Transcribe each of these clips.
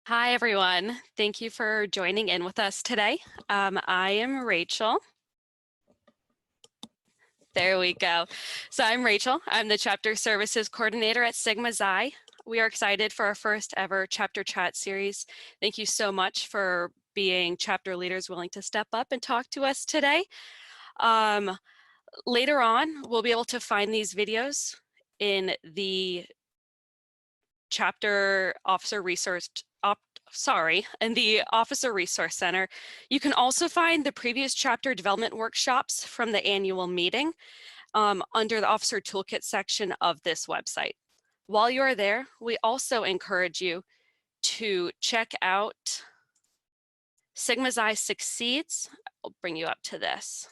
Hi, everyone. Thank you for joining in with us today. I am Rachel. There we go. So I'm Rachel. I'm the Chapter Services Coordinator at Sigma Xi. We are excited for our first ever Chapter Chat series. Thank you so much for being chapter leaders willing to step up and talk to us today. Later on, we'll be able to find these videos in the Chapter Officer Resource in the Officer Resource Center. You can also find the previous chapter development workshops from the annual meeting under the Officer Toolkit section of this website. While you are there, we also encourage you to check out Sigma Xi Succeeds. I'll bring you up to this.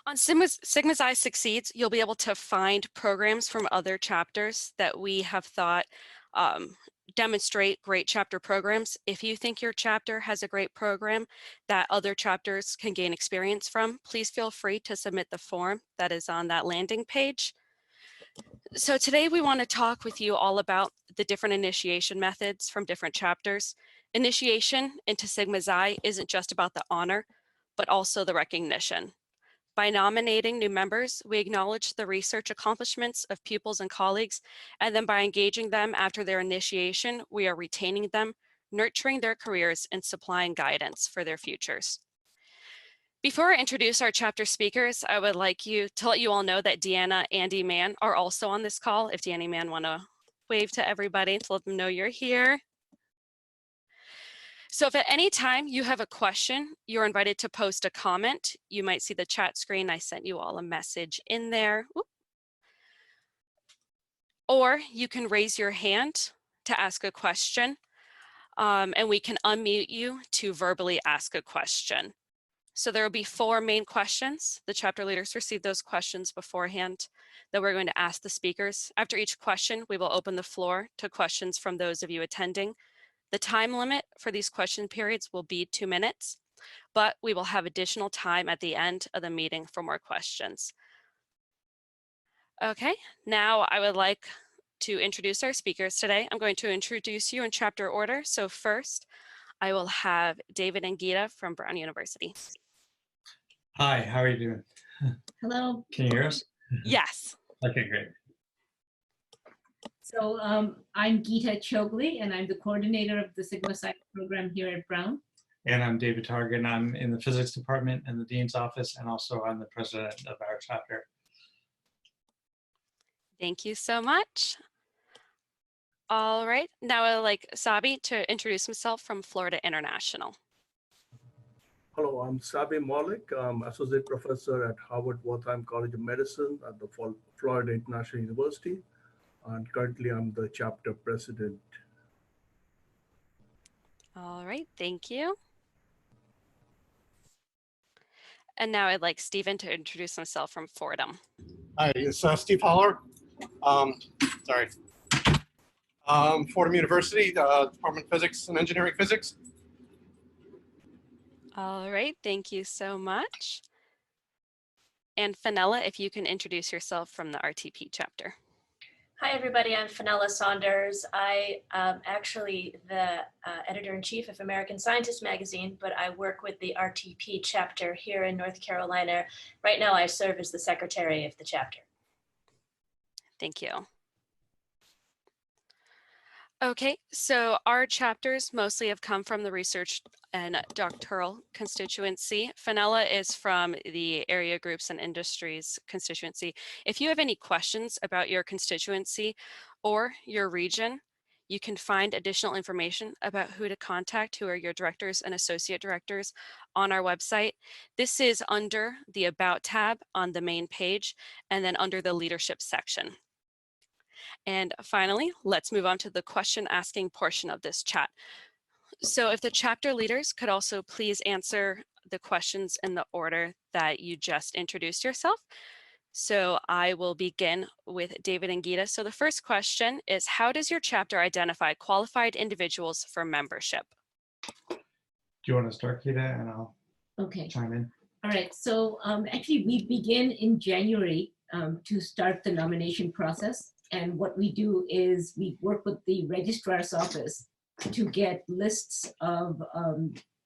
On Sigma Xi Succeeds, you'll be able to find programs from other chapters that we have thought demonstrate great chapter programs. If you think your chapter has a great program that other chapters can gain experience from, please feel free to submit the form that is on that landing page. So today we want to talk with you all about the different initiation methods from different chapters. Initiation into Sigma Xi isn't just about the honor, but also the recognition. By nominating new members, we acknowledge the research accomplishments of pupils and colleagues, and then by engaging them after their initiation, we are retaining them, nurturing their careers, and supplying guidance for their futures. Before I introduce our chapter speakers, I would like to let you all know that Deanna and Andy Mann are also on this call. If Deanna and Mann want to wave to everybody to let them know you're here. So if at any time you have a question, you're invited to post a comment. You might see the chat screen. I sent you all a message in there. Whoop. Or you can raise your hand to ask a question, and we can unmute you to verbally ask a question. So there will be 4 main questions. The chapter leaders received those questions beforehand that we're going to ask the speakers. After each question, we will open the floor to questions from those of you attending. The time limit for these question periods will be 2 minutes, but we will have additional time at the end of the meeting for more questions. Okay, now I would like to introduce our speakers today. I'm going to introduce you in chapter order. So first, I will have David and Gita from Brown University. Hi, how are you doing? Hello. Can you hear us? Yes. Okay, great. So I'm Gita Chogli, and I'm the coordinator of the Sigma Xi program here at Brown. And I'm David Targan. I'm in the physics department in the dean's office, and also I'm the president of our chapter. Thank you so much. All right, now I'd like Sabi to introduce himself from Florida International. Hello, I'm Sabi Malik. I'm associate professor at Harvard Wertheim College of Medicine at the Florida International University. And currently I'm the chapter president. All right, thank you. And now I'd like Stephen to introduce himself from Fordham. Hi, it's Steve Holler. Fordham University, Department of Physics and Engineering Physics. All right, thank you so much. And Fenella, if you can introduce yourself from the RTP chapter. Hi, everybody. I'm Fenella Saunders. I am actually the editor-in-chief of American Scientist magazine, but I work with the RTP chapter here in North Carolina. Right now, I serve as the secretary of the chapter. Thank you. Okay, so our chapters mostly have come from the research and doctoral constituency. Fenella is from the area groups and industries constituency. If you have any questions about your constituency or your region, you can find additional information about who to contact, who are your directors and associate directors on our website. This is under the About tab on the main page and then under the leadership section. And finally, let's move on to the question asking portion of this chat. So if the chapter leaders could also please answer the questions in the order that you just introduced yourself. So I will begin with David and Gita. So the first question is, how does your chapter identify qualified individuals for membership? Do you want to start, Gita, and I'll chime in? All right, so actually we begin in January to start the nomination process. And what we do is we work with the registrar's office to get lists of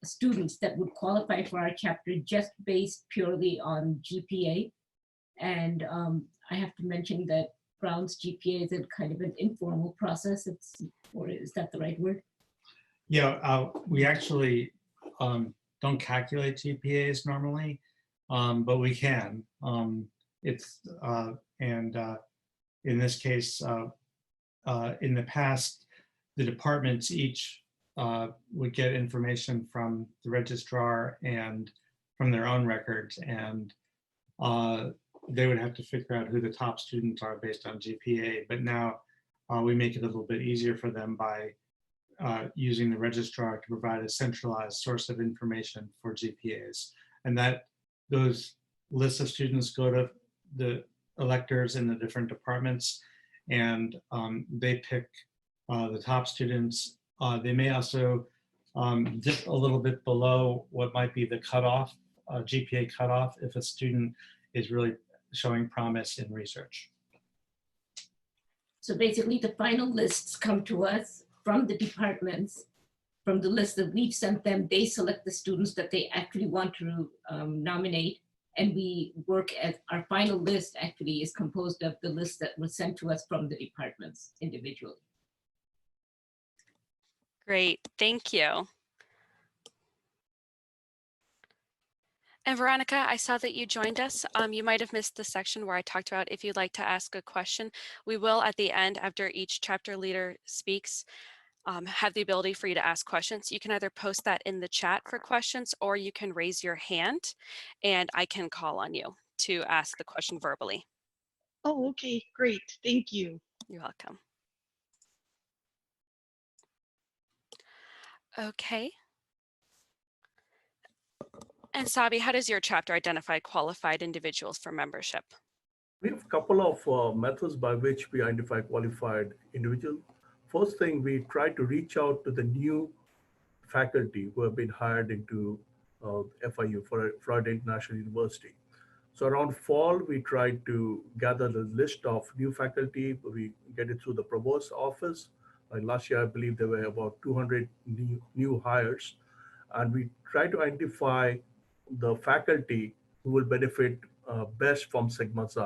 students that would qualify for our chapter just based purely on GPA. And I have to mention that Brown's GPA is a kind of an informal process. Or is that the right word? Yeah, we actually don't calculate GPAs normally, but we can. In this case, in the past, the departments each would get information from the registrar and from their own records, and they would have to figure out who the top students are based on GPA. But now we make it a little bit easier for them by using the registrar to provide a centralized source of information for GPAs. And that those lists of students go to the electors in the different departments, and they pick the top students. They may also dip a little bit below what might be the cutoff, GPA cutoff, if a student is really showing promise in research. So basically the final lists come to us from the departments. From the list that we've sent them, they select the students that they actually want to nominate. And we work at our final list actually is composed of the list that was sent to us from the departments individually. Great, thank you. And Veronica, I saw that you joined us. You might have missed the section where I talked about if you'd like to ask a question. We will at the end, after each chapter leader speaks, have the ability for you to ask questions. You can either post that in the chat for questions, or you can raise your hand and I can call on you to ask the question verbally. Oh, okay, great. Thank you. You're welcome. Okay. And Sabi, how does your chapter identify qualified individuals for membership? We have a couple of methods by which we identify qualified individuals. First thing, we try to reach out to the new faculty who have been hired into FIU, for Florida International University. So around fall, we try to gather the list of new faculty. We get it through the provost office. Like last year, I believe there were about 200 new hires. And we try to identify the faculty who will benefit best from Sigma Xi.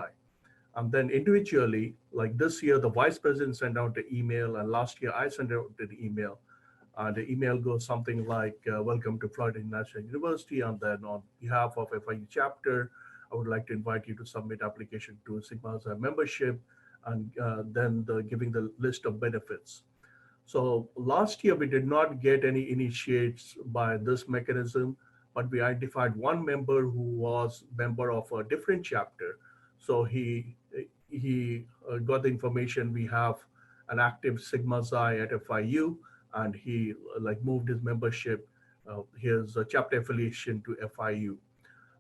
And then individually, like this year, the vice president sent out the email, and last year I sent out the email. The email goes something like, welcome to Florida International University, and then on behalf of FIU chapter, I would like to invite you to submit application to Sigma Xi membership, and then giving the list of benefits. So last year, we did not get any initiates by this mechanism, but we identified one member who was member of a different chapter. So he got the information. We have an active Sigma Xi at FIU, and he moved his membership, his chapter affiliation to FIU.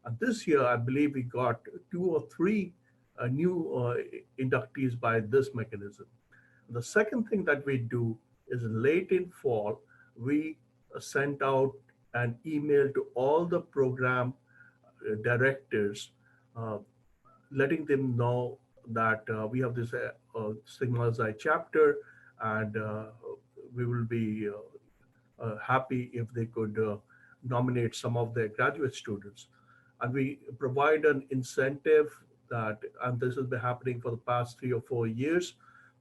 And this year, I believe we got 2 or 3 new inductees by this mechanism. The second thing that we do is late in fall, we sent out an email to all the program directors, letting them know that we have this Sigma Xi chapter, and we will be happy if they could nominate some of their graduate students. And we provide an incentive that, and this has been happening for the past 3 or 4 years.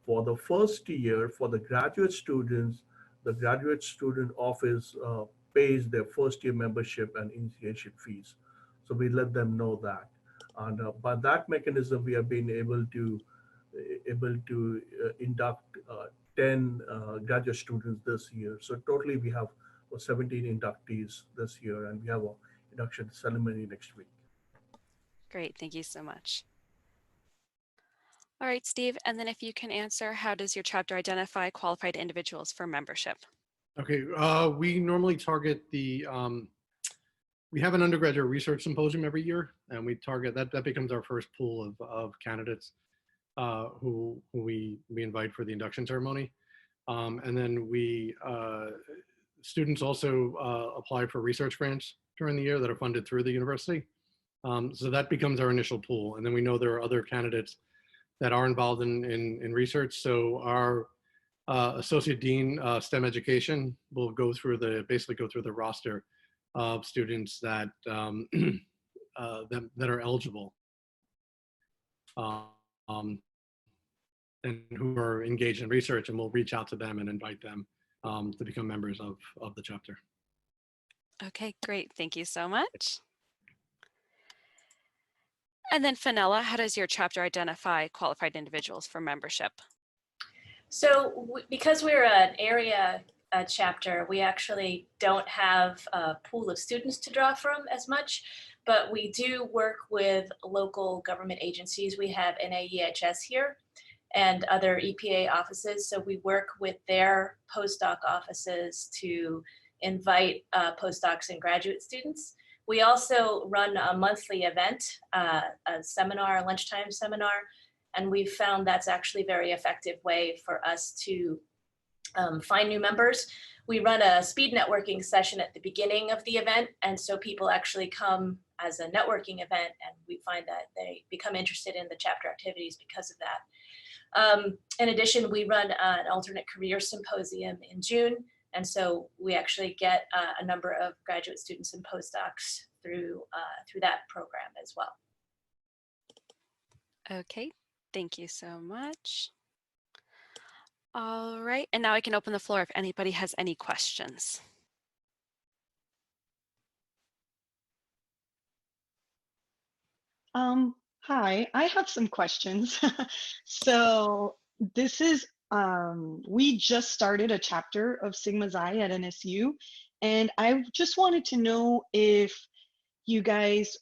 For the first year, for the graduate students, the graduate student office pays their first year membership and initiation fees. So we let them know that. And by that mechanism, we have been able to induct 10 graduate students this year. So totally we have 17 inductees this year, and we have an induction ceremony next week. Great, thank you so much. All right, Steve, and then if you can answer, how does your chapter identify qualified individuals for membership? Okay, we normally target the, we have an undergraduate research symposium every year, and we target, that becomes our first pool of candidates who we invite for the induction ceremony. And then students also apply for research grants during the year that are funded through the university. So that becomes our initial pool. And then we know there are other candidates that are involved in research. So our Associate Dean, STEM Education, will basically go through the roster of students that that are eligible and who are engaged in research, and we'll reach out to them and invite them to become members of the chapter. Okay, great. Thank you so much. And then Fenella, how does your chapter identify qualified individuals for membership? So because we're an area chapter, we actually don't have a pool of students to draw from as much, but we do work with local government agencies. We have NAEHS here and other EPA offices. So we work with their postdoc offices to invite postdocs and graduate students. We also run a monthly event, a seminar, a lunchtime seminar, and we've found that's actually a very effective way for us to find new members. We run a speed networking session at the beginning of the event, and so people actually come as a networking event, and we find that they become interested in the chapter activities because of that. In addition, we run an alternate career symposium in June, and so we actually get a number of graduate students and postdocs through that program as well. Okay, thank you so much. All right, and now I can open the floor if anybody has any questions. Hi, I have some questions. So this is, we just started a chapter of Sigma Xi at NSU, and I just wanted to know if you guys,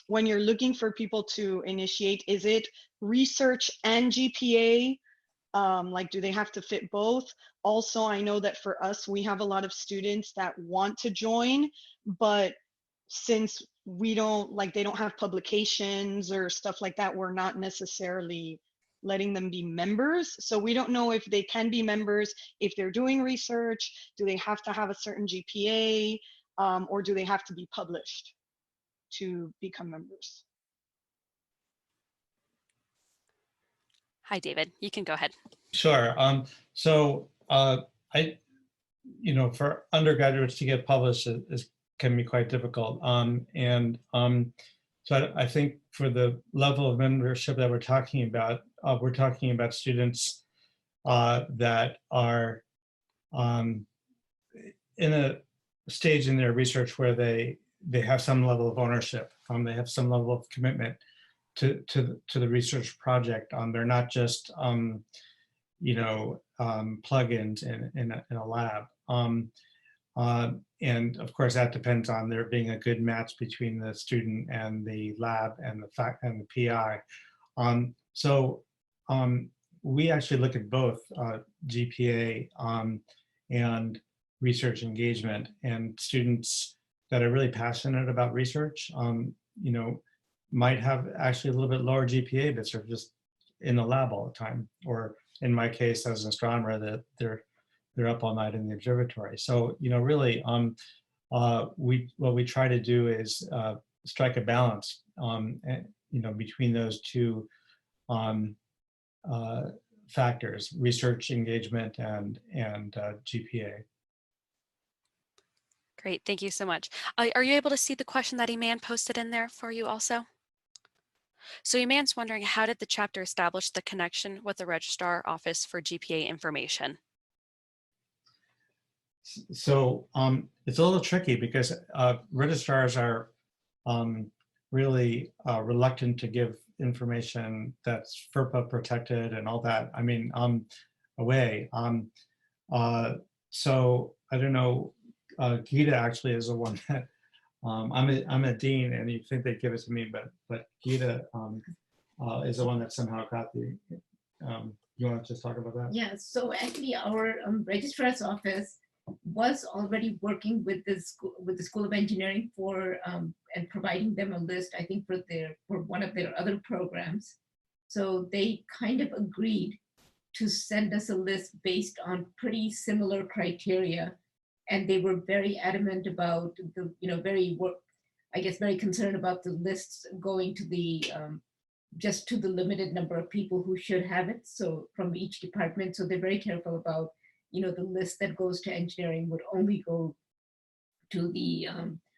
when you're looking for people to initiate, is it research and GPA? Like, do they have to fit both? Also, I know that for us, we have a lot of students that want to join, but since we don't, like, they don't have publications or stuff like that, we're not necessarily letting them be members. So we don't know if they can be members if they're doing research. Do they have to have a certain GPA, or do they have to be published to become members? Hi, David, you can go ahead. Sure. For undergraduates to get published can be quite difficult. So I think for the level of membership that we're talking about students that are in a stage in their research where they have some level of ownership, they have some level of commitment to the research project. They're not just plugins in a lab. And of course, that depends on there being a good match between the student and the lab and the PI. We actually look at both GPA and research engagement, and students that are really passionate about research, might have actually a little bit lower GPA, but sort of just in the lab all the time, or in my case as an astronomer, that they're up all night in the observatory. So really, what we try to do is strike a balance, between those two factors: research engagement and GPA. Great, thank you so much. Are you able to see the question that Iman posted in there for you also? So Iman's wondering, how did the chapter establish the connection with the Registrar Office for GPA information? So it's a little tricky because registrars are really reluctant to give information that's FERPA protected and all that. Away. So I don't know. Gita actually is the one that I'm a dean, and you'd think they'd give it to me, but Gita is the one that somehow got the. You want to just talk about that? Yeah, so actually our registrar's office was already working with the School of Engineering for and providing them a list, I think, for one of their other programs. So they kind of agreed to send us a list based on pretty similar criteria, and they were very adamant about very concerned about the lists going to the just to the limited number of people who should have it. So from each department, so they're very careful about, the list that goes to engineering would only go to the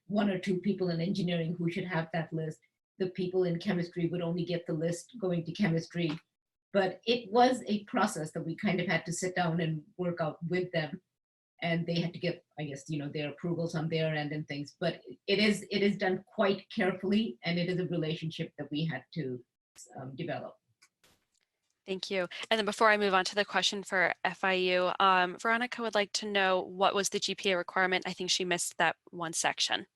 one or two people in engineering who should have that list. The people in chemistry would only get the list going to chemistry. But it was a process that we kind of had to sit down and work out with them. And they had to get, I guess, their approvals on their end and things. But it is done quite carefully, and it is a relationship that we had to develop. Thank you. And then before I move on to the question for FIU, Veronica would like to know what was the GPA requirement? I think she missed that one section.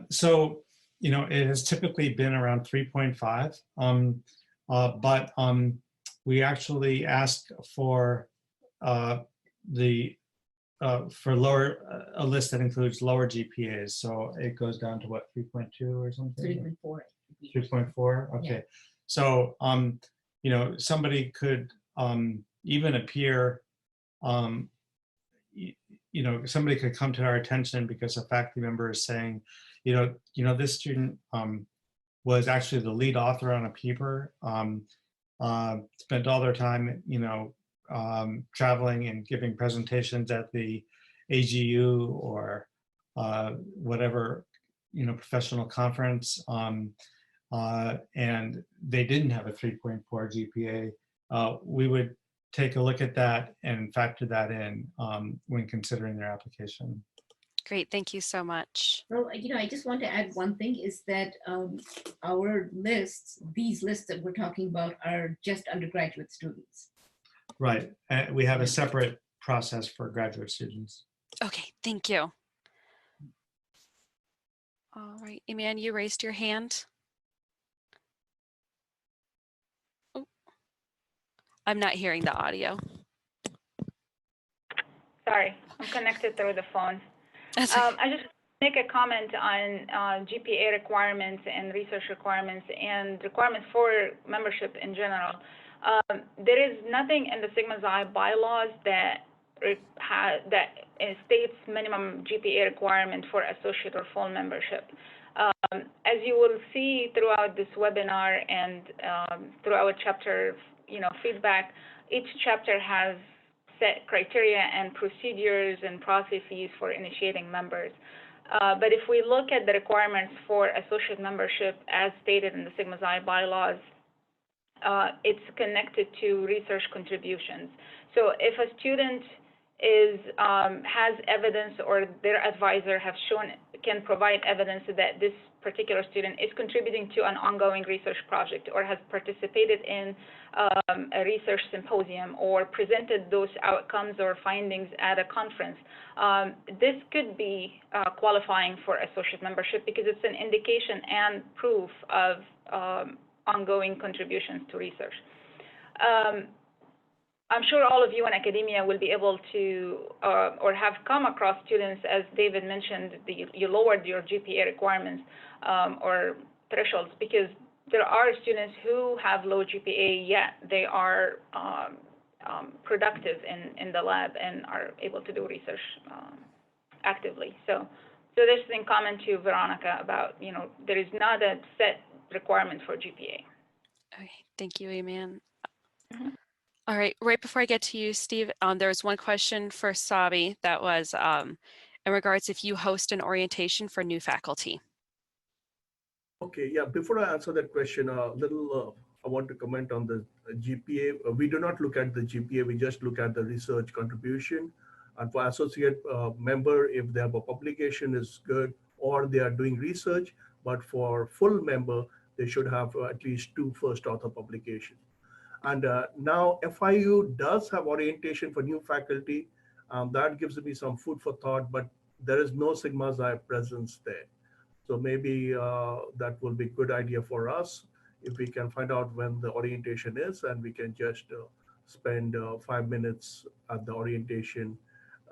So, it has typically been around 3.5, but we actually asked for for a list that includes lower GPAs. So it goes down to what, 3.2 or something? 3.4. 3.4. Okay. Yeah. So, somebody could even appear, somebody could come to our attention because a faculty member is saying, this student was actually the lead author on a paper, spent all their time, traveling and giving presentations at the AGU or whatever, professional conference. And they didn't have a 3.4 GPA, we would take a look at that and factor that in when considering their application. Great, thank you so much. Well, I just want to add one thing is that our lists, these lists that we're talking about are just undergraduate students. Right, we have a separate process for graduate students. Okay, thank you. All right, Iman, you raised your hand. Oh, I'm not hearing the audio. Sorry, I'm connected through the phone. That's I just make a comment on GPA requirements and research requirements and requirements for membership in general. There is nothing in the Sigma Xi bylaws that states minimum GPA requirement for associate or full membership. As you will see throughout this webinar and through our chapter, feedback, each chapter has set criteria and procedures and processes for initiating members. But if we look at the requirements for associate membership as stated in the Sigma Xi bylaws, it's connected to research contributions. So if a student has evidence or their advisor can provide evidence that this particular student is contributing to an ongoing research project or has participated in a research symposium or presented those outcomes or findings at a conference, this could be qualifying for associate membership because it's an indication and proof of ongoing contributions to research. I'm sure all of you in academia will be able to or have come across students, as David mentioned, you lowered your GPA requirements or thresholds because there are students who have low GPA, yet they are productive in the lab and are able to do research actively. So this is in common to Veronica about, there is not a set requirement for GPA. Okay, thank you, Iman. Mm-hmm. All right, right before I get to you, Steve, there was one question for Sabi that was in regards if you host an orientation for new faculty. Okay, yeah, before I answer that question, I want to comment on the GPA. We do not look at the GPA, we just look at the research contribution. And for associate member, if they have a publication is good or they are doing research, but for full member, they should have at least 2 first author publications. And now FIU does have orientation for new faculty. That gives me some food for thought, but there is no Sigma Xi presence there. So maybe that will be a good idea for us if we can find out when the orientation is and we can just spend 5 minutes at the orientation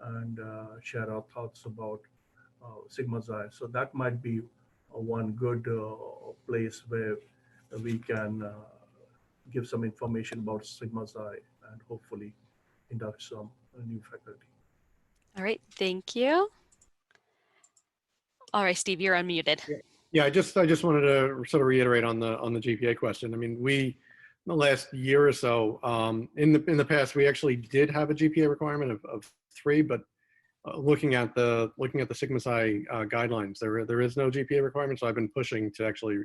and share our thoughts about Sigma Xi. So that might be one good place where we can give some information about Sigma Xi and hopefully induct some new faculty. All right, thank you. All right, Steve, you're unmuted. Yeah, I just wanted to sort of reiterate on the GPA question. I mean, in the last year or so, in the past, we actually did have a GPA requirement of 3, but looking at the Sigma Psi guidelines, there is no GPA requirement. So I've been pushing to actually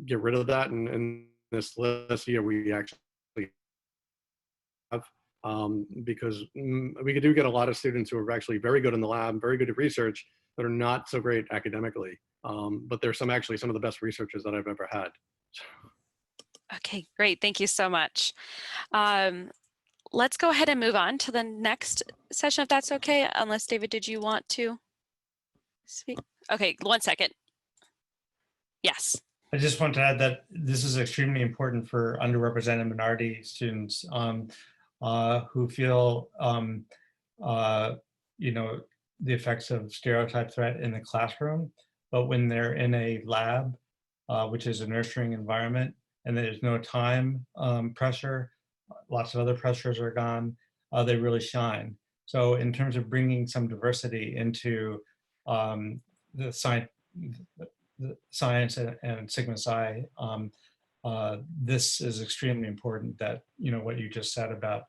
get rid of that. And this last year, we actually have, because we do get a lot of students who are actually very good in the lab, very good at research, but are not so great academically. But they're actually some of the best researchers that I've ever had. Okay, great. Thank you so much. Let's go ahead and move on to the next session, if that's okay. Unless, David, did you want to speak? Okay, 1 second. Yes. I just want to add that this is extremely important for underrepresented minority students who feel, the effects of stereotype threat in the classroom, but when they're in a lab, which is a nurturing environment, and there's no time pressure, lots of other pressures are gone, they really shine. So in terms of bringing some diversity into the science and Sigma Psi, this is extremely important, that, what you just said about,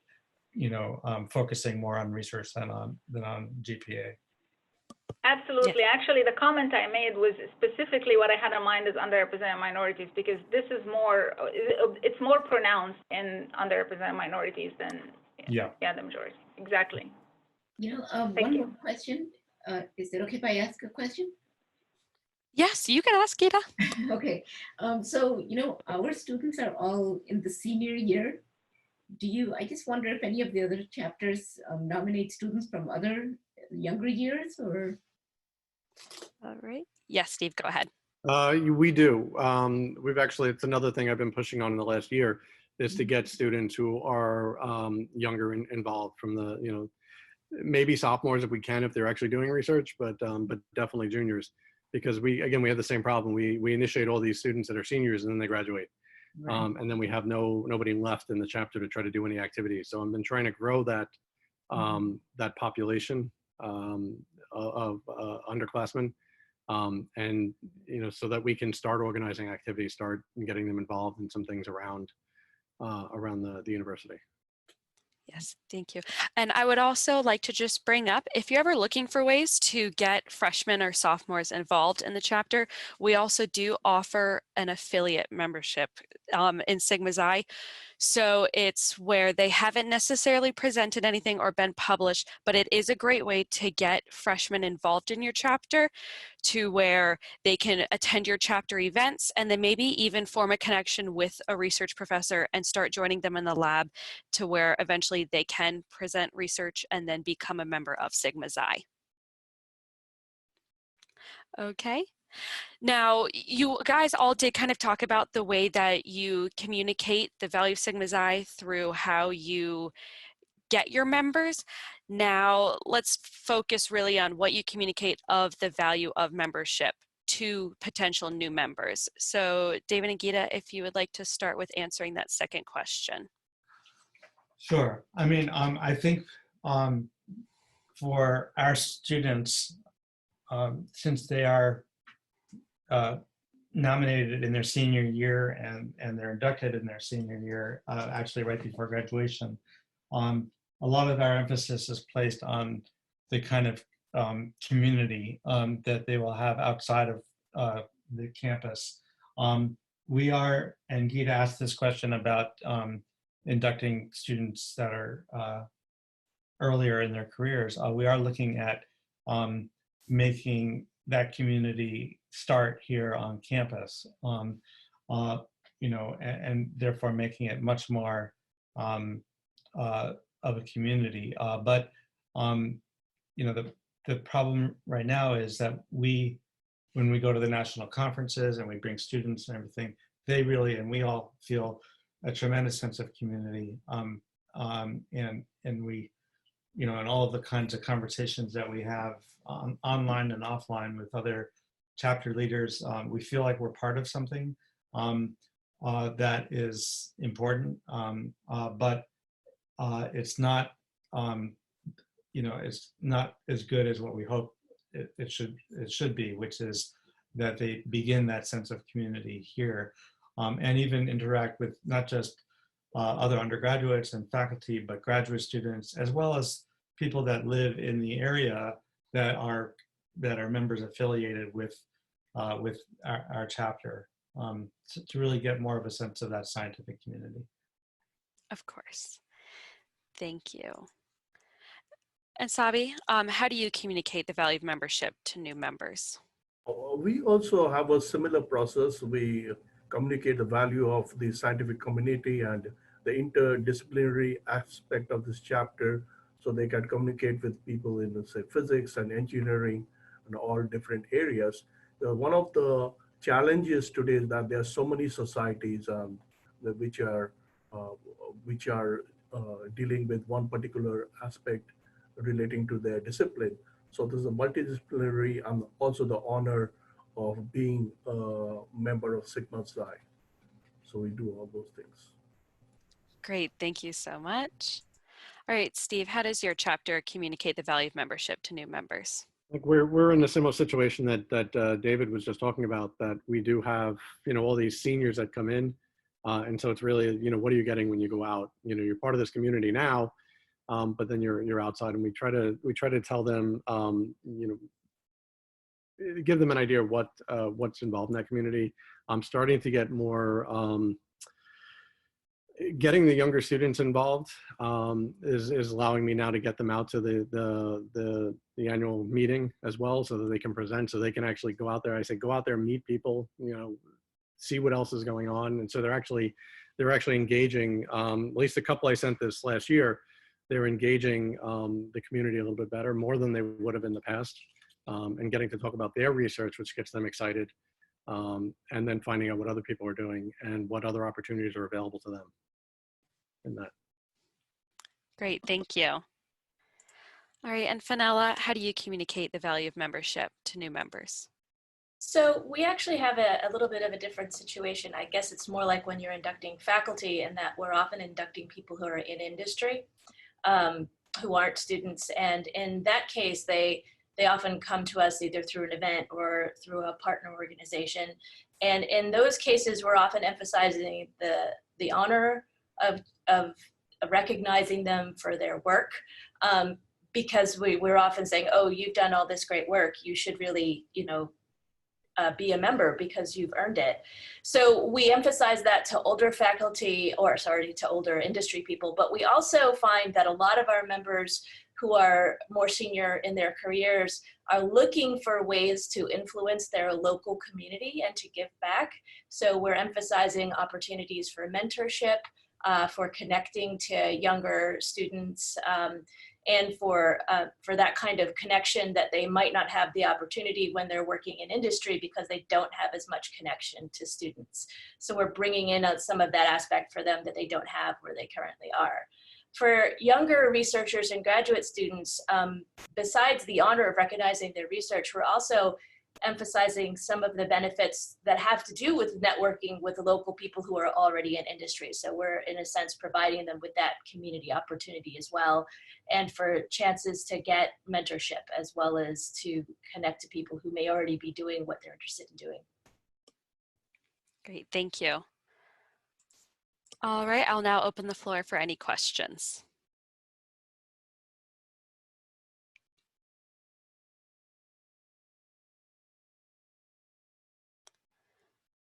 focusing more on research than on GPA. Absolutely. Yeah. Actually, the comment I made was specifically what I had in mind is underrepresented minorities, because this is it's more pronounced in underrepresented minorities than the majority. Exactly. One more question. Is it okay if I ask a question? Yes, you can ask, Gita. Okay. So, our students are all in the senior year. I just wonder if any of the other chapters nominate students from other younger years, or? All right. Yes, Steve, go ahead. We do. It's another thing I've been pushing on in the last year, is to get students who are younger involved, from the, maybe sophomores if we can, if they're actually doing research, but definitely juniors, because we have the same problem. We initiate all these students that are seniors and then they graduate. Right. And then we have nobody left in the chapter to try to do any activities. So I've been trying to grow that that population of underclassmen, and so that we can start organizing activities, start getting them involved in some things around the university. Yes, thank you. And I would also like to just bring up, if you're ever looking for ways to get freshmen or sophomores involved in the chapter, we also do offer an affiliate membership in Sigma Xi. So it's where they haven't necessarily presented anything or been published, but it is a great way to get freshmen involved in your chapter, to where they can attend your chapter events and then maybe even form a connection with a research professor and start joining them in the lab, to where eventually they can present research and then become a member of Sigma Xi. Okay. Now, you guys all did kind of talk about the way that you communicate the value of Sigma Xi through how you get your members. Now, let's focus really on what you communicate of the value of membership to potential new members. So, David and Gita, if you would like to start with answering that second question. Sure. I mean, I think for our students, since they are nominated in their senior year and they're inducted in their senior year, actually right before graduation, a lot of our emphasis is placed on the kind of community that they will have outside of the campus. We are, and Gita asked this question about inducting students that are earlier in their careers. We are looking at making that community start here on campus, and therefore making it much more of a community. But the problem right now is that when we go to the national conferences and we bring students and everything, and we all feel a tremendous sense of community, and we, and all of the kinds of conversations that we have online and offline with other chapter leaders, we feel like we're part of something that is important, but it's not, it's not as good as what we hope it should be, which is that they begin that sense of community here, and even interact with not just other undergraduates and faculty, but graduate students, as well as people that live in the area that are members affiliated with our chapter, to really get more of a sense of that scientific community. Of course. Thank you. And Sabi, how do you communicate the value of membership to new members? We also have a similar process. We communicate the value of the scientific community and the interdisciplinary aspect of this chapter, so they can communicate with people in, say, physics and engineering and all different areas. One of the challenges today is that there are so many societies which are dealing with one particular aspect relating to their discipline. So there's a multidisciplinary and also the honor of being a member of Sigma Xi. So we do all those things. Great, thank you so much. All right, Steve, how does your chapter communicate the value of membership to new members? Like we're in a similar situation that David was just talking about, that we do have, all these seniors that come in. And so it's really, what are you getting when you go out? You're part of this community now, but then you're outside, and we try to tell them, give them an idea of what's involved in that community. I'm starting to get more, getting the younger students involved is allowing me now to get them out to the annual meeting as well, so that they can present, so they can actually go out there. I say, go out there, meet people, see what else is going on. And so they're actually engaging, at least a couple I sent this last year, they're engaging the community a little bit better, more than they would have in the past, and getting to talk about their research, which gets them excited, and then finding out what other people are doing and what other opportunities are available to them in that. Great, thank you. All right, and Fenella, how do you communicate the value of membership to new members? So we actually have a little bit of a different situation. I guess it's more like when you're inducting faculty, in that we're often inducting people who are in industry, who aren't students. And in that case, they often come to us either through an event or through a partner organization. And in those cases, we're often emphasizing the honor of recognizing them for their work, because we're often saying, oh, you've done all this great work, you should really, be a member because you've earned it. So we emphasize that to older faculty, or sorry, to older industry people, but we also find that a lot of our members who are more senior in their careers are looking for ways to influence their local community and to give back. So we're emphasizing opportunities for mentorship, for connecting to younger students, and for that kind of connection that they might not have the opportunity when they're working in industry, because they don't have as much connection to students. So we're bringing in some of that aspect for them that they don't have where they currently are. For younger researchers and graduate students, besides the honor of recognizing their research, we're also emphasizing some of the benefits that have to do with networking with the local people who are already in industry. So we're, in a sense, providing them with that community opportunity as well, and for chances to get mentorship, as well as to connect to people who may already be doing what they're interested in doing. Great, thank you. All right, I'll now open the floor for any questions.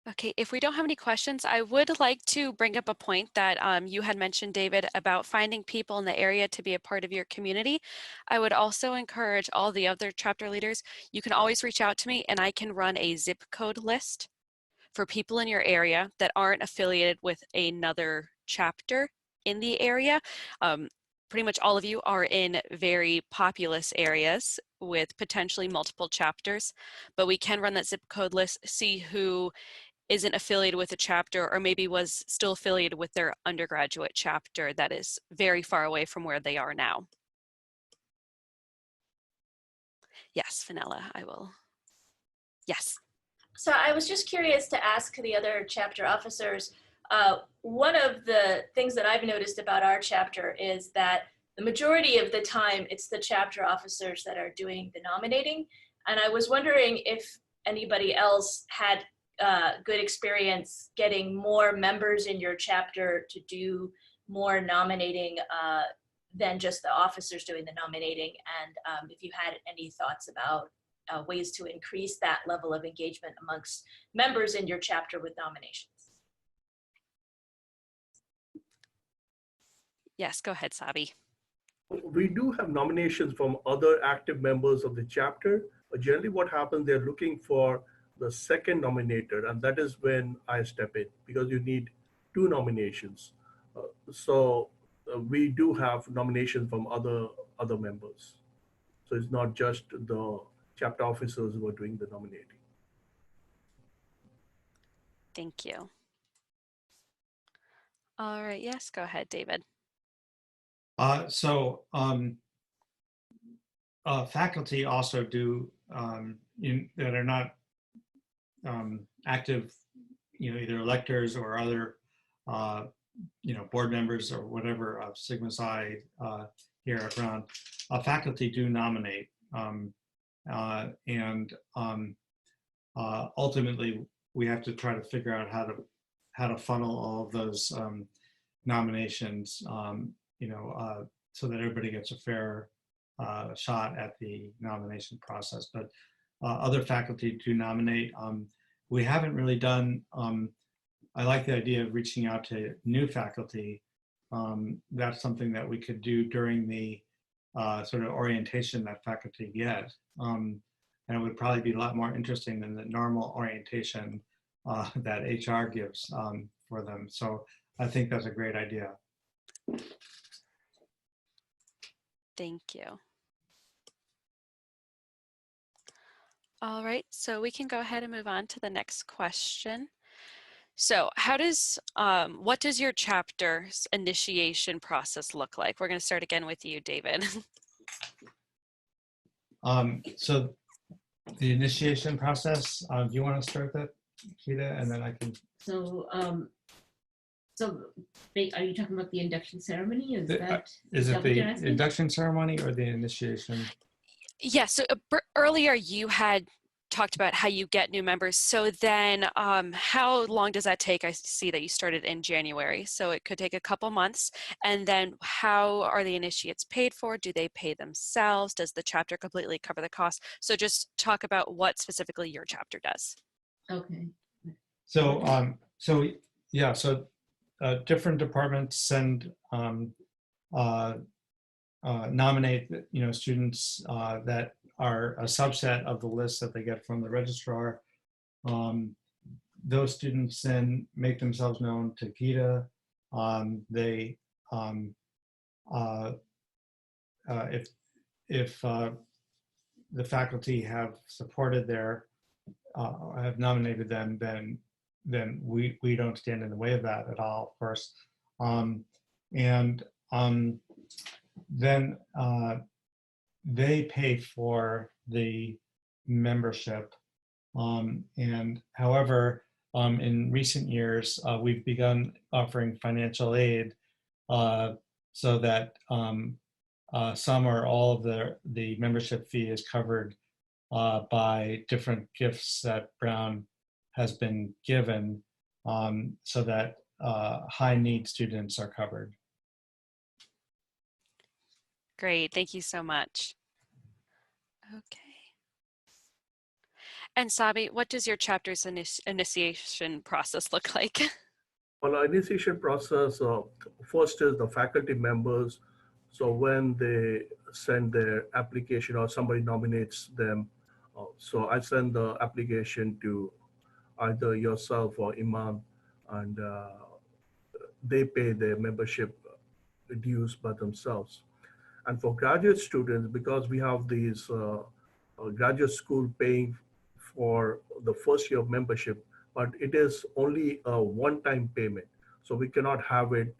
Okay, if we don't have any questions, I would like to bring up a point that you had mentioned, David, about finding people in the area to be a part of your community. I would also encourage all the other chapter leaders, you can always reach out to me and I can run a zip code list for people in your area that aren't affiliated with another chapter in the area. Pretty much all of you are in very populous areas with potentially multiple chapters, but we can run that zip code list, see who isn't affiliated with a chapter or maybe was still affiliated with their undergraduate chapter that is very far away from where they are now. Yes, Fenella, I will. Yes. So I was just curious to ask the other chapter officers, one of the things that I've noticed about our chapter is that the majority of the time it's the chapter officers that are doing the nominating. And I was wondering if anybody else had good experience getting more members in your chapter to do more nominating than just the officers doing the nominating, and if you had any thoughts about ways to increase that level of engagement amongst members in your chapter with nominations. Yes, go ahead, Sabi. We do have nominations from other active members of the chapter, but generally what happens, they're looking for the second nominator, and that is when I step in, because you need 2 nominations. We do have nominations from other members. So it's not just the chapter officers who are doing the nominating. Thank you. All right, yes, go ahead, David. Faculty also do that are not active, either electors or other, board members or whatever of Sigma Xi here at Brown. Faculty do nominate, and ultimately we have to try to figure out how to funnel all of those nominations, so that everybody gets a fair shot at the nomination process. But other faculty do nominate. We haven't really done, I like the idea of reaching out to new faculty. That's something that we could do during the sort of orientation that faculty get. And it would probably be a lot more interesting than the normal orientation that HR gives for them. So I think that's a great idea. Thank you. All right, so we can go ahead and move on to the next question. So what does your chapter's initiation process look like? We're going to start again with you, David. So the initiation process, do you want to start that, Keita, and then I can? So, are you talking about the induction ceremony? Is it the induction ceremony or the initiation? Yeah, so earlier you had talked about how you get new members. So then how long does that take? I see that you started in January, so it could take a couple months. And then how are the initiates paid for? Do they pay themselves? Does the chapter completely cover the cost? So just talk about what specifically your chapter does. Okay. So, different departments send, nominate, students that are a subset of the list that they get from the registrar. Those students then make themselves known to Keita. If the faculty have supported have nominated them, then we don't stand in the way of that at all, of course. Then they pay for the membership. And however, in recent years, we've begun offering financial aid so that some or all of the membership fee is covered by different gifts that Brown has been given, so that high need students are covered. Great, thank you so much. Okay. And Sabi, what does your chapter's initiation process look like? Well, our initiation process, first is the faculty members. So when they send their application or somebody nominates them, so I send the application to either yourself or Iman, and they pay their membership dues by themselves. And for graduate students, because we have these graduate school paying for the first year of membership, but it is only a one-time payment. So we cannot have it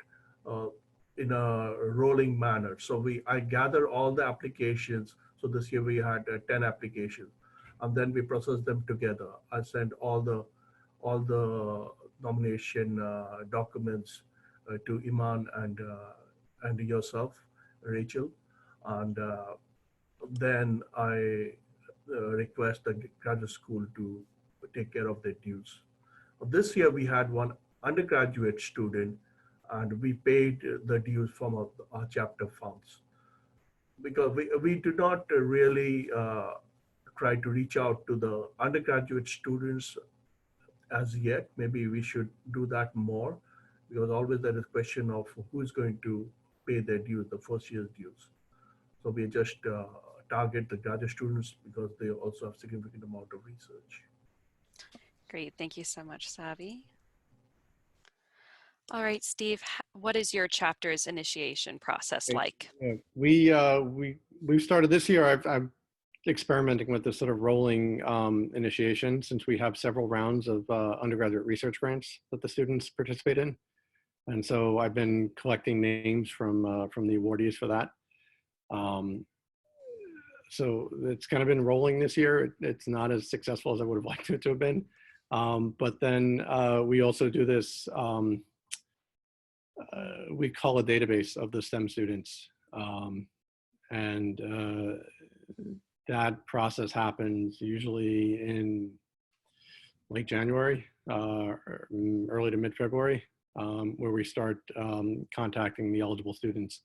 in a rolling manner. So I gather all the applications. So this year we had 10 applications, and then we process them together. I send all the nomination documents to Iman and yourself, Rachel, and then request the graduate school to take care of their dues. This year we had one undergraduate student and we paid the dues from our chapter funds because we do not really try to reach out to the undergraduate students as yet. Maybe we should do that more because always there is a question of who's going to pay their dues, the first year's dues. So we just target the graduate students because they also have significant amount of research. Great. Thank you so much, Savi. All right, Steve, what is your chapter's initiation process like? Yeah, we've started this year. I'm experimenting with this sort of rolling initiation since we have several rounds of undergraduate research grants that the students participate in. And so I've been collecting names from the awardees for that. So it's kind of been rolling this year. It's not as successful as I would have liked it to have been. But then we also do this, we call a database of the STEM students. And that process happens usually in late January, early to mid-February, where we start contacting the eligible students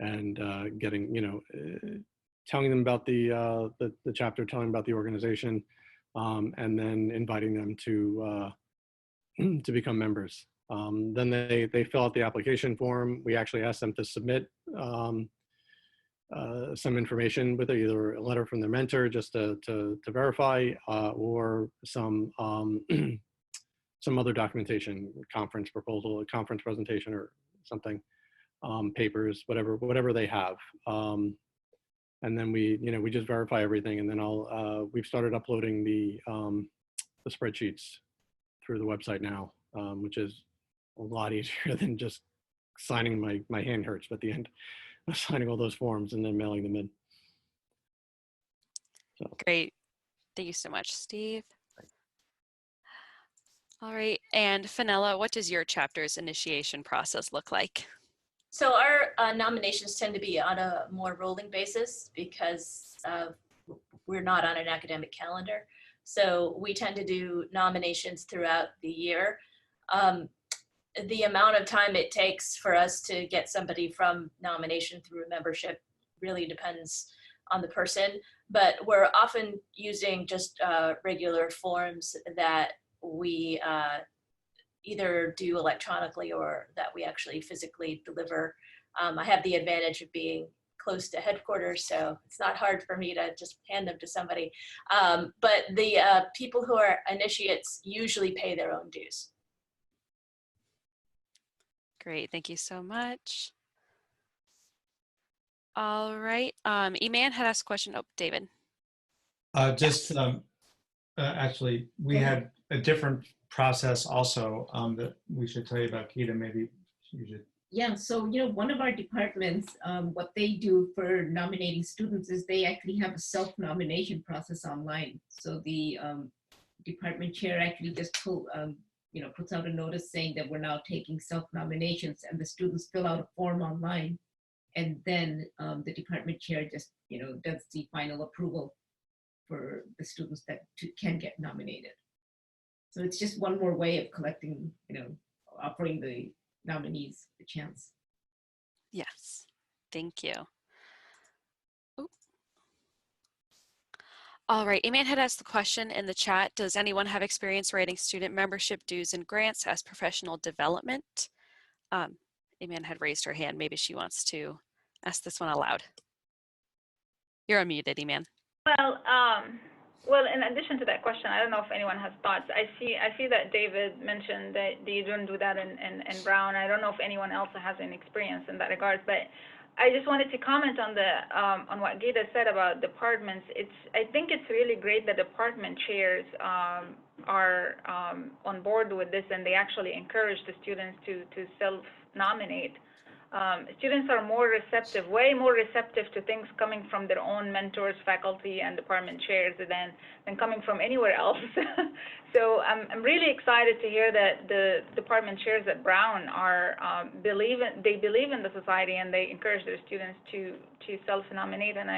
and getting, telling them about the chapter, telling them about the organization, and then inviting them to become members. Then they fill out the application form. We actually ask them to submit some information with either a letter from their mentor just to verify, or some some other documentation, conference proposal, a conference presentation, or something, papers, whatever they have. And then we just verify everything, and then we've started uploading the spreadsheets through the website now, which is a lot easier than just signing. My hand hurts at the end of signing all those forms and then mailing them in. So. Great. Thank you so much, Steve. All right, and Fenella, what does your chapter's initiation process look like? So our nominations tend to be on a more rolling basis because we're not on an academic calendar. So we tend to do nominations throughout the year. The amount of time it takes for us to get somebody from nomination through a membership really depends on the person, but we're often using just regular forms that we either do electronically or that we actually physically deliver. I have the advantage of being close to headquarters, so it's not hard for me to just hand them to somebody. But the people who are initiates usually pay their own dues. Great, thank you so much. All right, Eman had asked a question. Oh, David. Actually, we had a different process also that we should tell you about. Keita, maybe you should. Yeah, so one of our departments, what they do for nominating students is they actually have a self-nomination process online. So the department chair actually just puts out a notice saying that we're now taking self-nominations, and the students fill out a form online, and then the department chair just does the final approval for the students that can get nominated. So it's just one more way of collecting, offering the nominees a chance. Yes, thank you. Ooh. All right, Eman had asked the question in the chat, does anyone have experience writing student membership dues and grants as professional development? Eman had raised her hand. Maybe she wants to ask this one aloud. You're unmuted, Eman. Well, in addition to that question, I don't know if anyone has thoughts. I see that David mentioned that you don't do that in Brown. I don't know if anyone else has any experience in that regard, but I just wanted to comment on on what Geeta said about departments. I think it's really great that department chairs are on board with this, and they actually encourage the students to self-nominate. Students are more receptive, way more receptive to things coming from their own mentors, faculty, and department chairs than coming from anywhere else. So I'm really excited to hear that the department chairs at Brown are believe in the society, and they encourage their students to self-nominate. And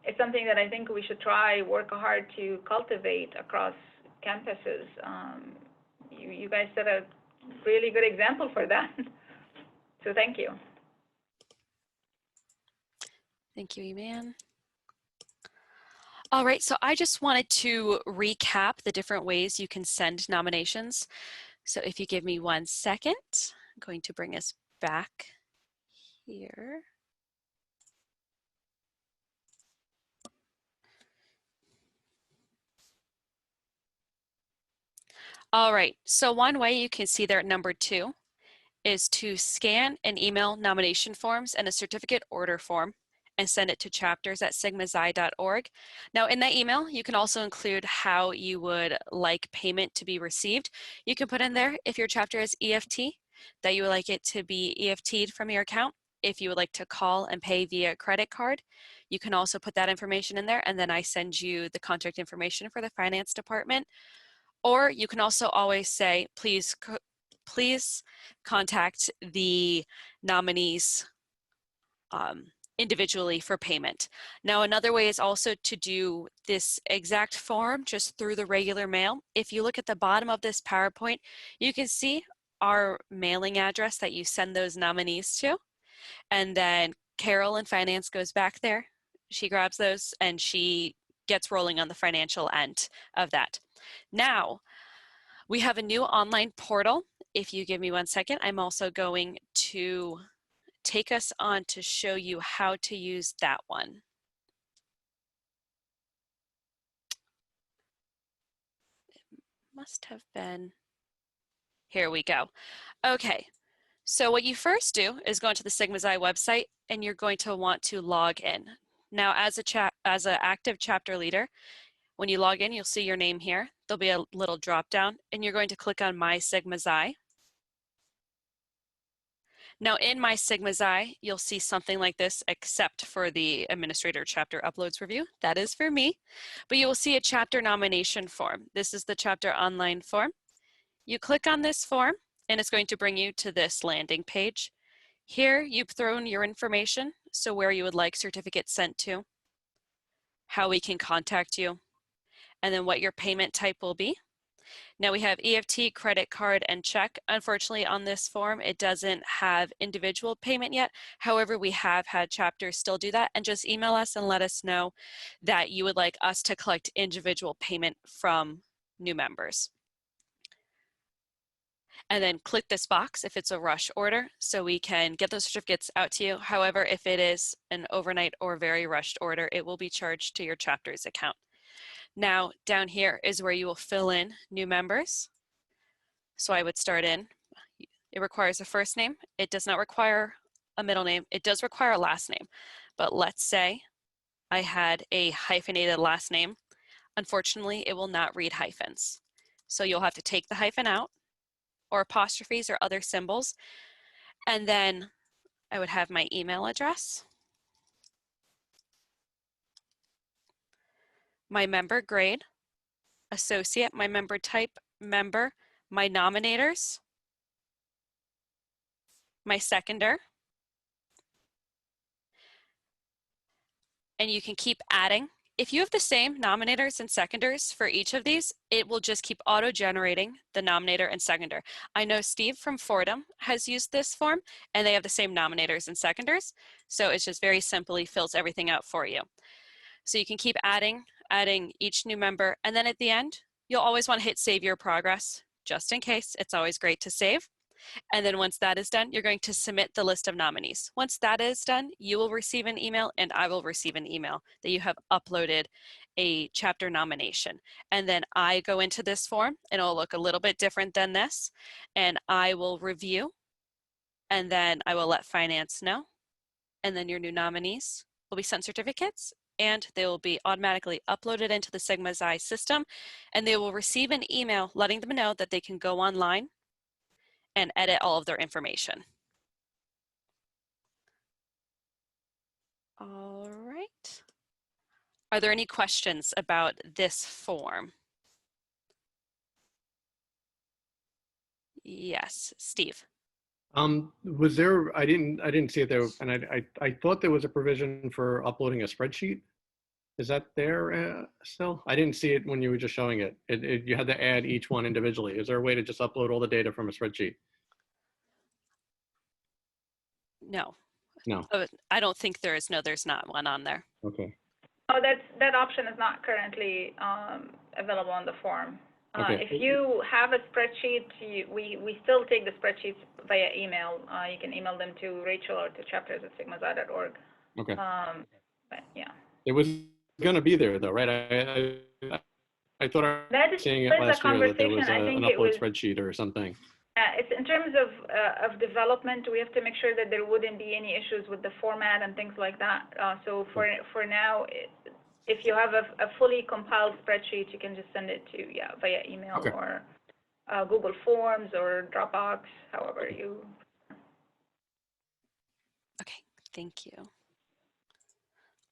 it's something that I think we should try, work hard to cultivate across campuses. You guys set a really good example for that. So thank you. Thank you, Iman. All right, so I just wanted to recap the different ways you can send nominations. So if you give me 1 second, I'm going to bring us back here. All right, so one way you can see there at number 2 is to scan and email nomination forms and a certificate order form and send it to chapters@sigmaxi.org. Now in that email, you can also include how you would like payment to be received. You can put in there if your chapter is EFT, that you would like it to be EFT'd from your account. If you would like to call and pay via credit card, you can also put that information in there, and then I send you the contact information for the finance department. Or you can also always say, please contact the nominees individually for payment. Now, another way is also to do this exact form just through the regular mail. If you look at the bottom of this PowerPoint, you can see our mailing address that you send those nominees to. And then Carol in finance goes back there. She grabs those and she gets rolling on the financial end of that. Now, we have a new online portal. If you give me 1 second, I'm also going to take us on to show you how to use that one. It must have been, here we go. Okay, so what you first do is go into the Sigma Xi website and you're going to want to log in. Now as an active chapter leader, when you log in, you'll see your name here. There'll be a little drop down and you're going to click on My Sigma Xi. Now in My Sigma Xi, you'll see something like this, except for the administrator chapter uploads review. That is for me, but you will see a chapter nomination form. This is the chapter online form. You click on this form and it's going to bring you to this landing page. Here you've thrown your information, so where you would like certificates sent to, how we can contact you, and then what your payment type will be. Now we have EFT, credit card, and check. Unfortunately, on this form, it doesn't have individual payment yet. However, we have had chapters still do that, and just email us and let us know that you would like us to collect individual payment from new members. And then click this box if it's a rush order so we can get those certificates out to you. However, if it is an overnight or very rushed order, it will be charged to your chapter's account. Now down here is where you will fill in new members. So I would start in, it requires a first name. It does not require a middle name. It does require a last name. But let's say I had a hyphenated last name. Unfortunately, it will not read hyphens. So you'll have to take the hyphen out, or apostrophes or other symbols. And then I would have my email address, my member grade, associate, my member type, member, my nominators, my seconder, and you can keep adding. If you have the same nominators and seconders for each of these, it will just keep auto-generating the nominator and seconder. I know Steve from Fordham has used this form and they have the same nominators and seconders. So it's just very simply fills everything out for you. So you can keep adding each new member. And then at the end, you'll always want to hit save your progress, just in case. It's always great to save. And then once that is done, you're going to submit the list of nominees. Once that is done, you will receive an email and I will receive an email that you have uploaded a chapter nomination. And then I go into this form and it'll look a little bit different than this. And I will review and then I will let finance know. And then your new nominees will be sent certificates and they will be automatically uploaded into the Sigma Xi system. And they will receive an email letting them know that they can go online and edit all of their information. All right. Are there any questions about this form? Yes, Steve. Was there, I didn't see it there, and I thought there was a provision for uploading a spreadsheet. Is that there still? I didn't see it when you were just showing it. You had to add each one individually. Is there a way to just upload all the data from a spreadsheet? No, No. I don't think there is. No, there's not one on there. Okay. Oh, that option is not currently available on the form. Okay. If you have a spreadsheet, we still take the spreadsheets via email. You can email them to Rachel or to chapters@sigmazai.org. Okay. But yeah. It was going to be there though, right? I thought I That was is seeing it part of the last year that there was conversation. I an think it upload was. spreadsheet or something. It's in terms of development, we have to make sure that there wouldn't be any issues with the format and things like that. So for now, if you have a fully compiled spreadsheet, you can just send it to via email Okay. or Google Forms or Dropbox, however you. Okay, thank you.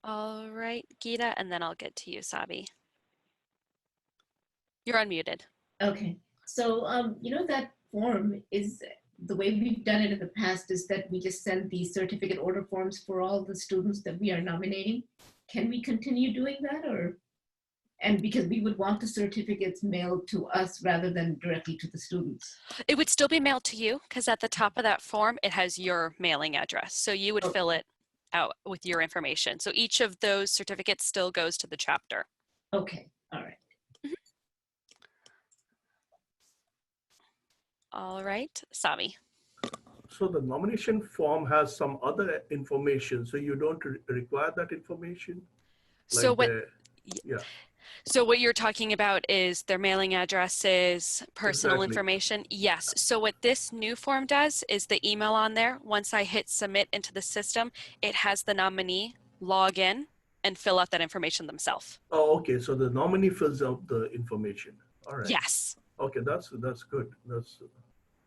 All right, Geeta, and then I'll get to you, Sabi. You're unmuted. Okay, so that form is the way we've done it in the past is that we just send the certificate order forms for all the students that we are nominating. Can we continue doing that, or? And because we would want the certificates mailed to us rather than directly to the students. It would still be mailed to you because at the top of that form, it has your mailing address. So you would fill it out with your information. So each of those certificates still goes to the chapter. Okay, all right. All right, Sabi. So the nomination form has some other information, so you don't require that information? So Like what? So what you're talking about is their mailing addresses, personal Exactly. information. Yes. So what this new form does is the email on there. Once I hit submit into the system, it has the nominee log in and fill out that information themselves. Oh, okay, so the nominee fills out the information. All right. Yes. Okay, that's good. That's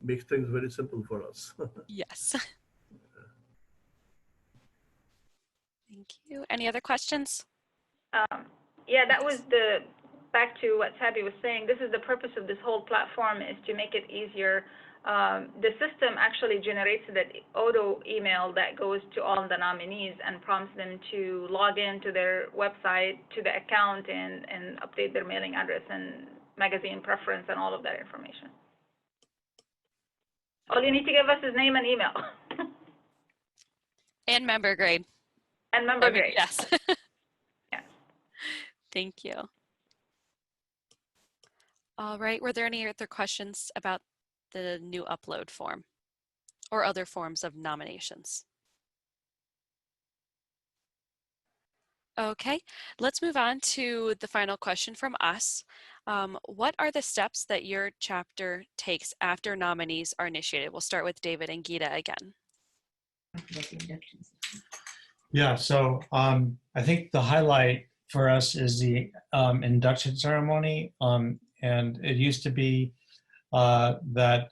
makes things very simple for us. Yes. Thank you. Any other questions? Yeah, that was back to what Sabi was saying. This is the purpose of this whole platform, is to make it easier. The system actually generates that auto email that goes to all the nominees and prompts them to log in to their website, to the account, and update their mailing address and magazine preference and all of that information. All you need to give us is name and email. And member grade. And member grade. Yes. Yes. Thank you. All right. Were there any other questions about the new upload form or other forms of nominations? Okay, let's move on to the final question from us. What are the steps that your chapter takes after nominees are initiated? We'll start with David and Geeta again. Yeah, so I think the highlight for us is the induction ceremony. And it used to be that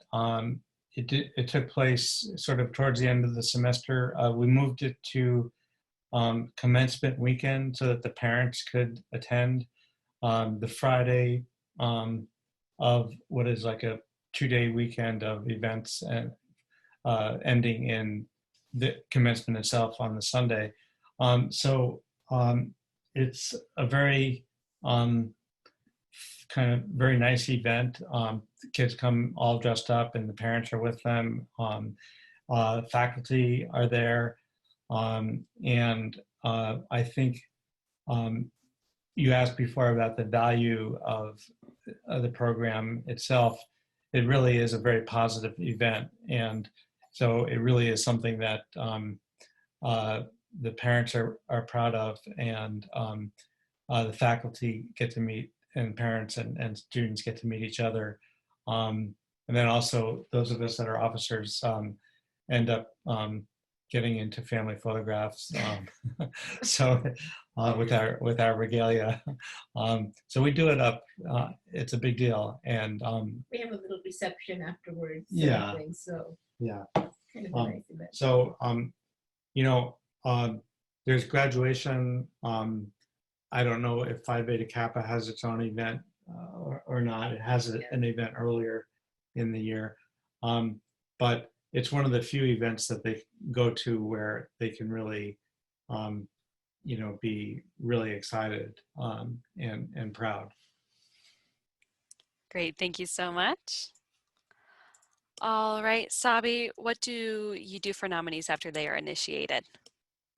it took place sort of towards the end of the semester. We moved it to commencement weekend so that the parents could attend the Friday of what is like a 2-day weekend of events and ending in the commencement itself on the Sunday. So it's a very kind of very nice event. The kids come all dressed up and the parents are with them. Faculty are there. And I think you asked before about the value of the program itself. It really is a very positive event. And so it really is something that the parents are proud of, and the faculty get to meet, and parents and students get to meet each other. And then also those of us that are officers end up getting into family photographs. So with our regalia. So we do it up. It's a big deal. And We have a little reception afterwards. Yeah. So yeah. kind of a nice event. So, there's graduation. I don't know if Phi Beta Kappa has its own event or not. It has an event earlier in the year. But it's one of the few events that they go to where they can really be really excited and proud. Great, thank you so much. All right, Sabi, what do you do for nominees after they are initiated?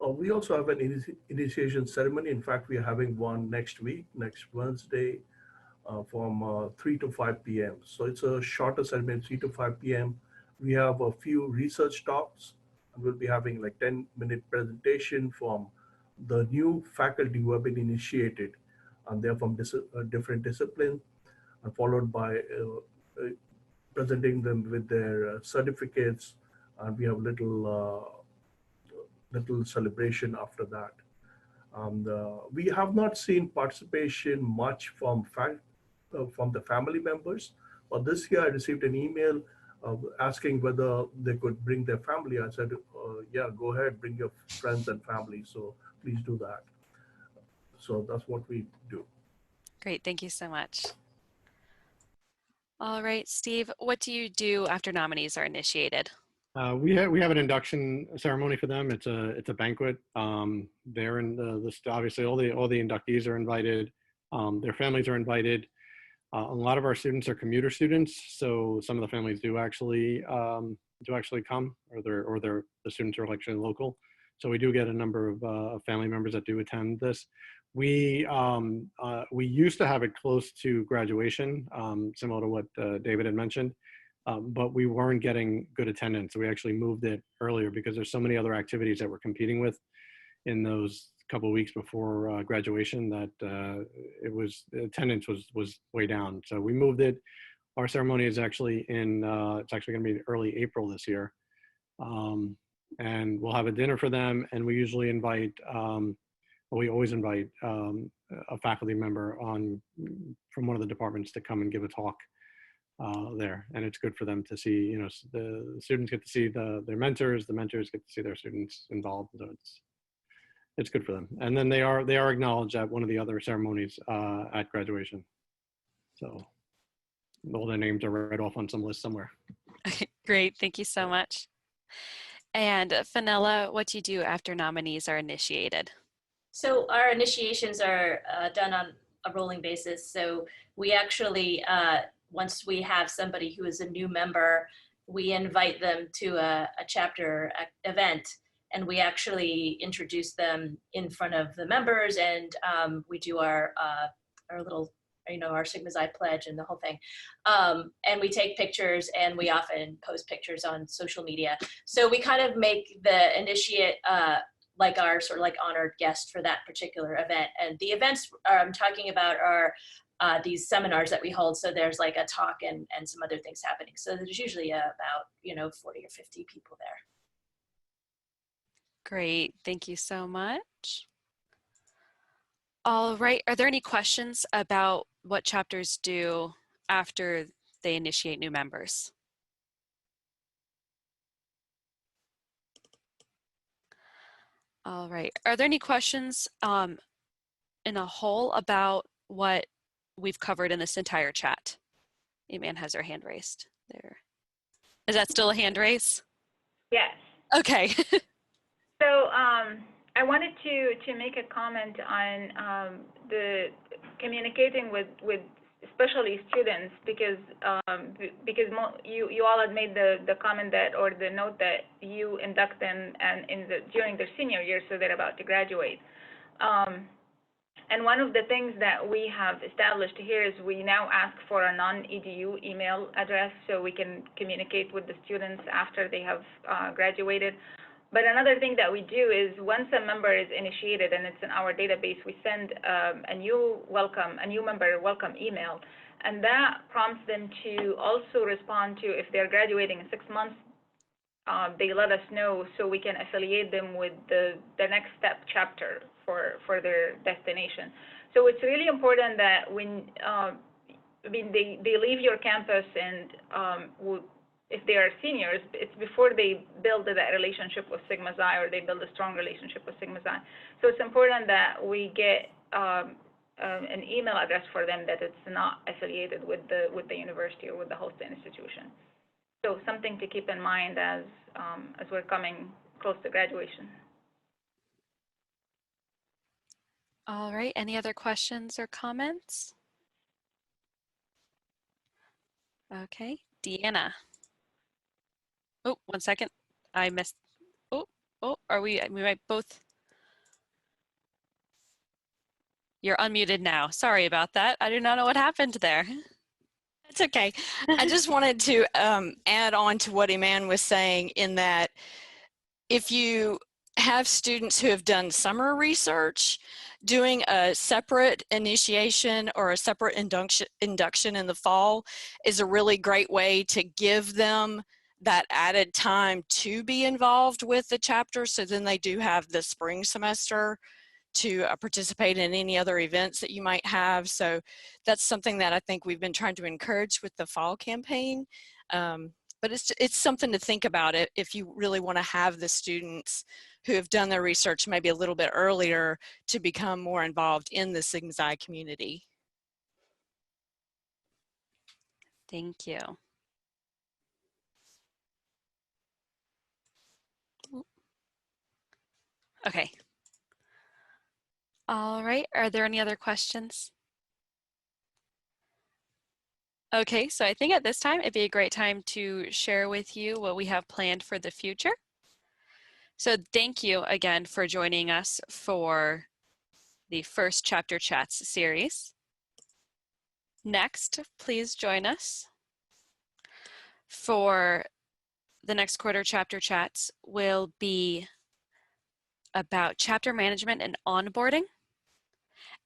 We also have an initiation ceremony. In fact, we are having one next week, next Wednesday, from 3 to 5 p.m. So it's a shorter ceremony, 3 to 5 p.m. We have a few research talks, and we'll be having like 10-minute presentation from the new faculty who have been initiated, and they're from different disciplines, and followed by presenting them with their certificates, and we have little celebration after that. We have not seen participation much from the family members, but this year I received an email asking whether they could bring their family. I said, yeah, go ahead, bring your friends and family. So please do that. So that's what we do. Great, thank you so much. All right, Steve, what do you do after nominees are initiated? We have an induction ceremony for them. It's a banquet. They're in the obviously all the inductees are invited. Their families are invited. A lot of our students are commuter students, so some of the families do actually come, or the students are actually local. So we do get a number of family members that do attend this. We used to have it close to graduation, similar to what David had mentioned. But we weren't getting good attendance. So we actually moved it earlier because there's so many other activities that we're competing with in those couple of weeks before graduation that attendance was way down. So we moved it. Our ceremony is actually it's actually going to be early April this year. And we'll have a dinner for them. And we usually invite, we always invite a faculty member from one of the departments to come and give a talk there, and it's good for them to see. The students get to see their mentors. The mentors get to see their students involved. So it's good for them. And then they are acknowledged at one of the other ceremonies at graduation. So all their names are right off on some list somewhere. Great, thank you so much. And Fenella, what do you do after nominees are initiated? So our initiations are done on a rolling basis. So we actually, once we have somebody who is a new member, we invite them to a chapter event, and we actually introduce them in front of the members, and we do our little, our Sigma Xi pledge and the whole thing. And we take pictures, and we often post pictures on social media. So we kind of make the initiate like our sort of like honored guest for that particular event. And the events I'm talking about are these seminars that we hold. So there's like a talk and some other things happening. So there's usually about 40 or 50 people there. Great, thank you so much. All right, are there any questions about what chapters do after they initiate new members? All right, are there any questions in a whole about what we've covered in this entire chat? A-Man has her hand raised there. Is that still a hand raise? Yes. Okay. So I wanted to make a comment on the communicating with especially students, because you all had made the comment that, or the note that you induct them and during their senior year, so they're about to graduate. And one of the things that we have established here is we now ask for a non-EDU email address so we can communicate with the students after they have graduated. But another thing that we do is once a member is initiated and it's in our database, we send a new member welcome email, and that prompts them to also respond to, if they're graduating in 6 months, they let us know so we can affiliate them with the next step chapter for their destination. So it's really important that when they leave your campus and if they are seniors, it's before they build that relationship with Sigma Xi, or they build a strong relationship with Sigma Xi. So it's important that we get an email address for them that it's not affiliated with the university or with the host institution. So something to keep in mind as we're coming close to graduation. All right, any other questions or comments? Okay, Deanna. Oh, 1 second. I missed. Oh, we might both. You're unmuted now. Sorry about that. I do not know what happened there. It's okay. I just wanted to add on to what Iman was saying, in that if you have students who have done summer research, doing a separate initiation or a separate induction in the fall is a really great way to give them that added time to be involved with the chapter. So then they do have the spring semester to participate in any other events that you might have. So that's something that I think we've been trying to encourage with the fall campaign. But it's something to think about it if you really want to have the students who have done their research maybe a little bit earlier to become more involved in the Sigma Xi community. Thank you. Okay. All right, are there any other questions? Okay, so I think at this time, it'd be a great time to share with you what we have planned for the future. So thank you again for joining us for the first Chapter Chats series. Next, please join us for the next quarter Chapter Chats will be about chapter management and onboarding.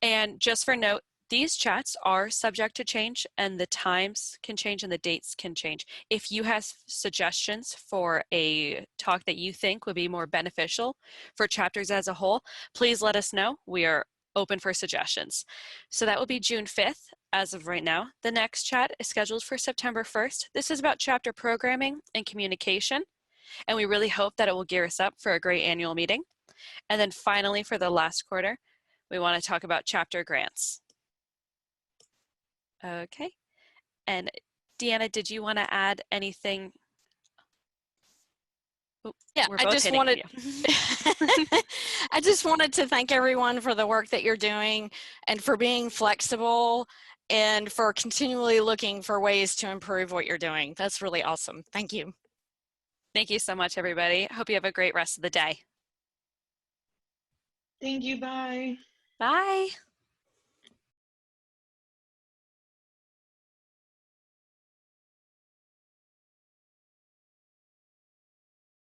And just for note, these chats are subject to change, and the times can change and the dates can change. If you have suggestions for a talk that you think would be more beneficial for chapters as a whole, please let us know. We are open for suggestions. So that will be June 5th as of right now. The next chat is scheduled for September 1st. This is about chapter programming and communication, and we really hope that it will gear us up for a great annual meeting. And then finally, for the last quarter, we want to talk about chapter grants. Okay, and Deanna, did you want to add anything? Oh, Yeah, we're I both just hitting wanted you. I just wanted to thank everyone for the work that you're doing and for being flexible and for continually looking for ways to improve what you're doing. That's really awesome. Thank you. Thank you so much, everybody. Hope you have a great rest of the day. Thank you. Bye. Bye.